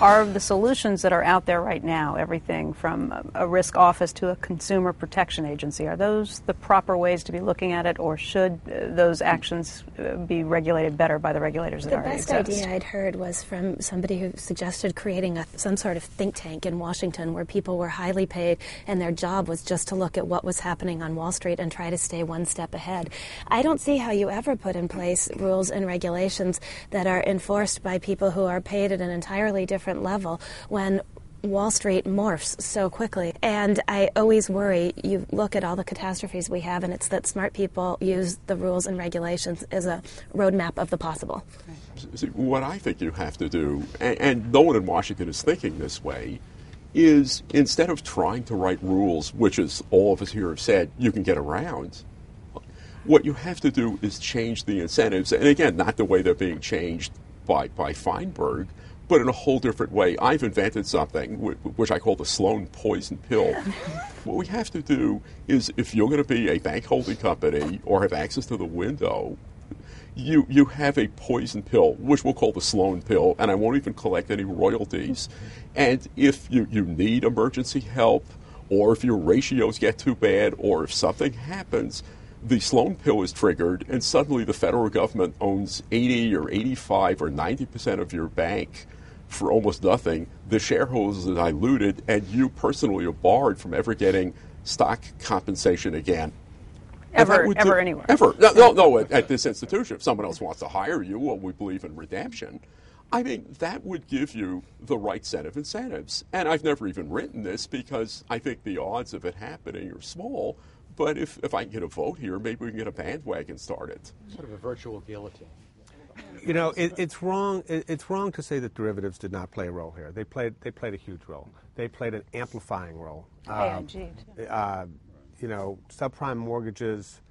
Are the solutions that are out there right now, everything from a risk office to a consumer protection agency, are those the proper ways to be looking at it, or should those actions be regulated better by the regulators that already exist? The best idea I'd heard was from somebody who suggested creating some sort of think tank in Washington where people were highly paid and their job was just to look at what was happening on Wall Street and try to stay one step ahead. I don't see how you ever put in place rules and regulations that are enforced by people who are paid at an entirely different level when Wall Street morphs so quickly. And I always worry, you look at all the catastrophes we have, and it's that smart people use the rules and regulations as a roadmap of the possible. See, what I think you have to do, and no one in Washington is thinking this way, is instead of trying to write rules, which as all of us here have said, you can get around, what you have to do is change the incentives. And again, not the way they're being changed by Feinberg, but in a whole different way. I've invented something which I call the Sloan poison pill. What we have to do is, if you're going to be a bank holding company or have access to the window, you have a poison pill, which we'll call the Sloan pill, and I won't even collect any royalties. And if you need emergency help, or if your ratios get too bad, or if something happens, the Sloan pill is triggered, and suddenly the federal government owns 80 or 85 or 90% of your bank for almost nothing. The shareholders are diluted, and you personally are barred from ever getting stock compensation again. Ever anywhere. Ever. No, at this institution. If someone else wants to hire you, well, we believe in redemption. I mean, that would give you the right set of incentives. And I've never even written this because I think the odds of it happening are small. But if I can get a vote here, maybe we can get a bandwagon started. Sort of a virtual guillotine. You know, it's wrong. It's wrong to say that derivatives did not play a role here. They played a huge role. They played an amplifying role. You know, subprime mortgages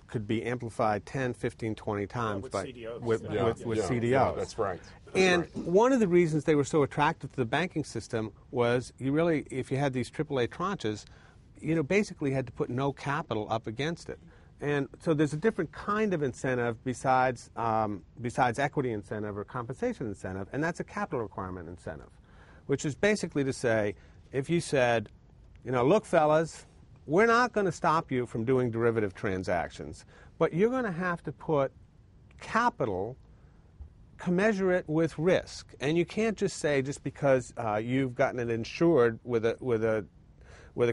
could be amplified 10, 15, 20 times with by CDOs. with CDOs. Yeah, that's right. And one of the reasons they were so attractive to the banking system was you really, if you had these AAA tranches, you know, basically had to put no capital up against it. And so there's a different kind of incentive besides equity incentive or compensation incentive, and that's a capital requirement incentive, which is basically to say, if you said, you know, look, fellas, we're not going to stop you from doing derivative transactions, but you're going to have to put capital commensurate with risk. And you can't just say, just because you've gotten it insured with a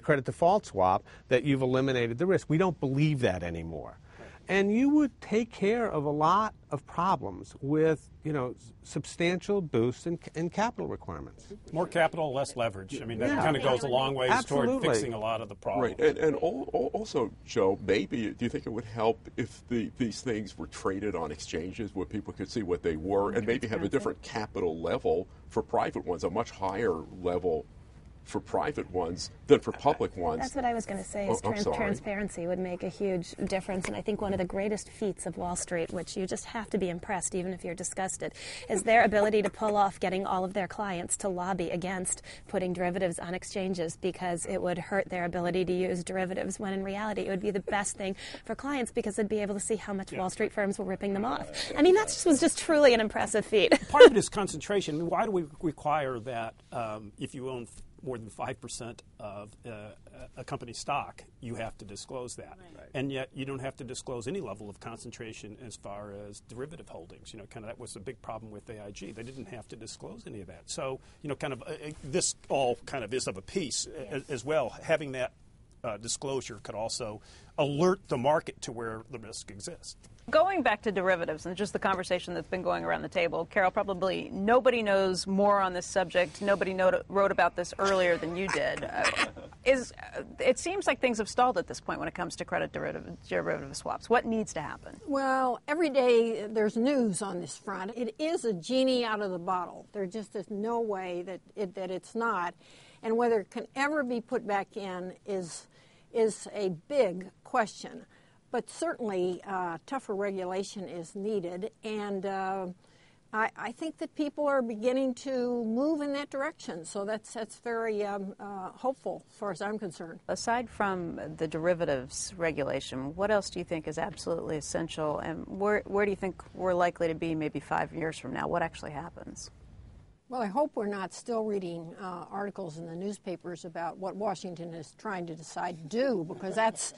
credit default swap, that you've eliminated the risk. We don't believe that anymore. And you would take care of a lot of problems with, you know, substantial boosts in capital requirements. More capital, less leverage. I mean, that kind of goes a long ways toward fixing a lot of the problems. Right. And also, Joe, maybe, do you think it would help if these things were traded on exchanges where people could see what they were and maybe have a different capital level for private ones, a much higher level for private ones than for public ones? That's what I was going to say, is transparency would make a huge difference. And I think one of the greatest feats of Wall Street, which you just have to be impressed even if you're disgusted, is their ability to pull off getting all of their clients to lobby against putting derivatives on exchanges because it would hurt their ability to use derivatives, when in reality it would be the best thing for clients because they'd be able to see how much Wall Street firms were ripping them off. I mean, that was just truly an impressive feat. Part of it is concentration. I mean, why do we require that if you own more than 5% of a company's stock, you have to disclose that. Right. And yet you don't have to disclose any level of concentration as far as derivative holdings. You know, kind of that was a big problem with AIG. They didn't have to disclose any of that. So, you know, kind of this all kind of is of a piece as well. Having that disclosure could also alert the market to where the risk exists. Going back to derivatives and just the conversation that's been going around the table, Carol, probably nobody knows more on this subject. Nobody wrote about this earlier than you did. It seems like things have stalled at this point when it comes to credit derivative swaps. What needs to happen? Well, every day there's news on this front. It is a genie out of the bottle. There just is no way that it's not. And whether it can ever be put back in is a big question. But certainly tougher regulation is needed, and I think that people are beginning to move in that direction. So that's very hopeful as far as I'm concerned. Aside from the derivatives regulation, what else do you think is absolutely essential, and where do you think we're likely to be maybe 5 years from now? What actually happens? Well, I hope we're not still reading articles in the newspapers about what Washington is trying to decide to do, because that's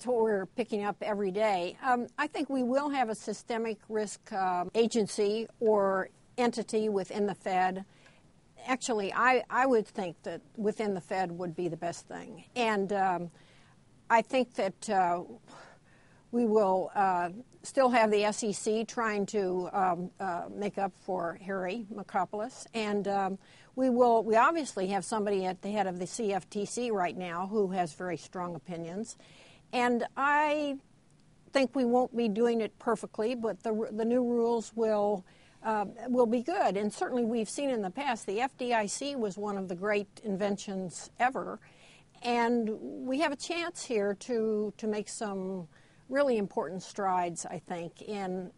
what we're picking up every day. I think we will have a systemic risk agency or entity within the Fed. Actually, I would think that within the Fed would be the best thing. And I think that we will still have the SEC trying to make up for Harry Makopoulos. And we obviously have somebody at the head of the CFTC right now who has very strong opinions. And I think we won't be doing it perfectly, but the new rules will be good. And certainly we've seen in the past the FDIC was one of the great inventions ever. And we have a chance here to make some really important strides, I think, in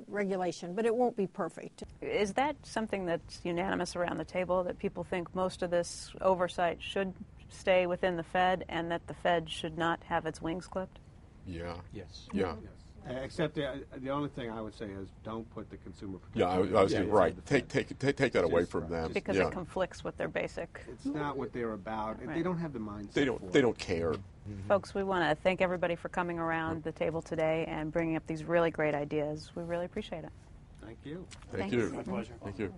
regulation, but it won't be perfect. Is that something that's unanimous around the table, that people think most of this oversight should stay within the Fed and that the Fed should not have its wings clipped? Yeah. Yes. Yeah. Yes. Except the only thing I would say is don't put the consumer protection. Yeah, I was right. Take that away from them. Because yeah. it conflicts with their basic. It's not what they're about. Right. They don't have the mindset. They don't care. Folks, we want to thank everybody for coming around the table today and bringing up these really great ideas. We really appreciate it. Thank you. Thank Thanks. you. My pleasure. Thank you.